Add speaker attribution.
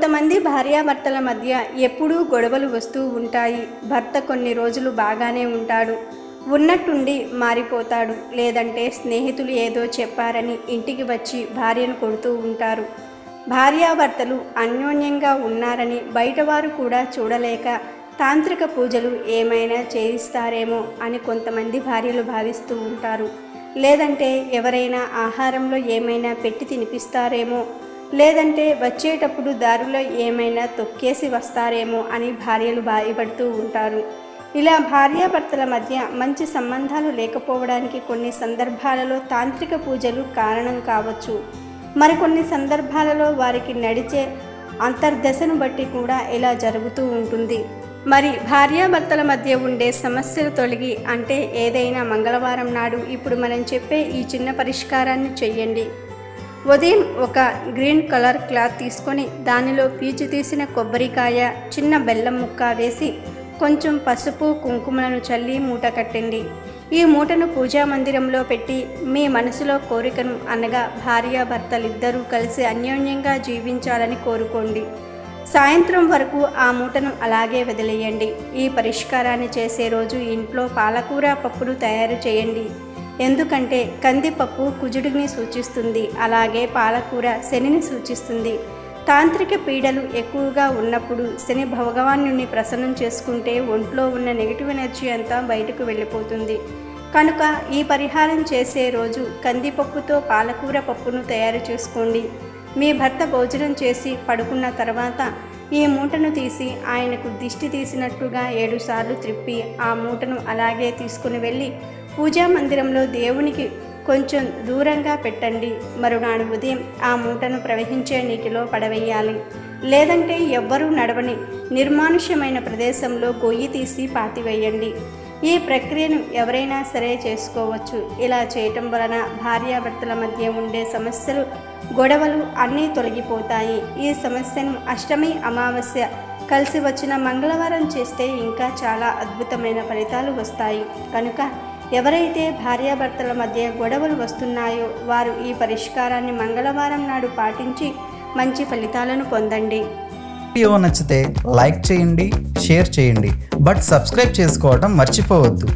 Speaker 1: కొంతమంది భార్యాభర్తల మధ్య ఎప్పుడూ గొడవలు వస్తూ ఉంటాయి. భర్త కొన్ని రోజులు బాగానే ఉంటాడు, ఉన్నట్టుండి మారిపోతాడు. లేదంటే స్నేహితులు ఏదో చెప్పారని ఇంటికి వచ్చి భార్యను కొడుతూ ఉంటారు. భార్యాభర్తలు అన్యోన్యంగా ఉన్నారని బయటవారు కూడా చూడలేక తాంత్రిక పూజలు ఏమైనా చేయిస్తారేమో అని కొంతమంది భార్యలు భావిస్తూ ఉంటారు. లేదంటే ఎవరైనా ఆహారంలో ఏమైనా పెట్టి తినిపిస్తారేమో, లేదంటే వచ్చేటప్పుడు దారిలో ఏమైనా తొక్కేసి వస్తారేమో అని భార్యలు భయపడుతూ ఉంటారు. ఇలా భార్యాభర్తల మధ్య మంచి సంబంధాలు లేకపోవడానికి కొన్ని సందర్భాలలో తాంత్రిక పూజలు కారణం కావచ్చు. మరికొన్ని సందర్భాలలో వారికి నడిచే అంతర్దశను బట్టి కూడా ఇలా జరుగుతూ ఉంటుంది. మరి భార్యాభర్తల మధ్య ఉండే సమస్యలు తొలగి అంటే ఏదైనా మంగళవారం నాడు ఇప్పుడు మనం చెప్పే ఈ చిన్న పరిష్కారాన్ని చెయ్యండి. ఉదయం ఒక గ్రీన్ కలర్ క్లాత్ తీసుకొని దానిలో పీచు తీసిన కొబ్బరికాయ, చిన్న బెల్లం ముక్క వేసి కొంచెం పసుపు కుంకుమలను చల్లి మూట కట్టండి. ఈ మూటను పూజా మందిరంలో పెట్టి మీ మనసులో కోరికను అనగా భార్యాభర్తలిద్దరూ కలిసి అన్యోన్యంగా జీవించాలని కోరుకోండి. సాయంత్రం వరకు ఆ మూటను అలాగే వదిలేయండి. ఈ పరిష్కారాన్ని చేసే రోజు ఇంట్లో పాలకూర పప్పును తయారు చేయండి. ఎందుకంటే కందిపప్పు కుజుడిని సూచిస్తుంది, అలాగే పాలకూర శనిని సూచిస్తుంది. తాంత్రిక పీడలు ఎక్కువగా ఉన్నప్పుడు శని భగవానుని ప్రసన్నం చేసుకుంటే ఒంట్లో ఉన్న నెగిటివ్ ఎనర్జీ అంతా బయటకు వెళ్ళిపోతుంది. కనుక ఈ పరిహారం చేసే రోజు కందిపప్పుతో పాలకూర పప్పును తయారు చేసుకోండి. మీ భర్త భోజనం చేసి పడుకున్న తర్వాత ఈ మూటను తీసి ఆయనకు దిష్టి తీసినట్టుగా 7 సార్లు త్రిప్పి ఆ మూటను అలాగే తీసుకుని వెళ్ళి పూజా మందిరంలో దేవునికి కొంచెం దూరంగా పెట్టండి. మరునాడు ఉదయం ఆ మూటను ప్రవహించే నీటిలో పడవేయాలి. లేదంటే ఎవ్వరూ నడవని నిర్మానుష్యమైన ప్రదేశంలో గొయ్యి తీసి పాతివేయండి. ఈ ప్రక్రియను ఎవరైనా సరే చేసుకోవచ్చు. ఇలా చేయటం వలన భార్యాభర్తల మధ్య ఉండే సమస్యలు, గొడవలు అన్నీ తొలగిపోతాయి. ఈ సమస్యను అష్టమి, అమావాస్య కలిసి వచ్చిన మంగళవారం చేస్తే ఇంకా చాలా అద్భుతమైన ఫలితాలు వస్తాయి. కనుక ఎవరైతే భార్యాభర్తల మధ్య గొడవలు వస్తున్నాయో వారు ఈ పరిష్కారాన్ని మంగళవారం నాడు పాటించి మంచి ఫలితాలను పొందండి.
Speaker 2: వీడియో నచ్చితే లైక్ చేయండి, షేర్ చేయండి, బట్ సబ్స్క్రైబ్ చేసుకోవడం మర్చిపోవద్దు.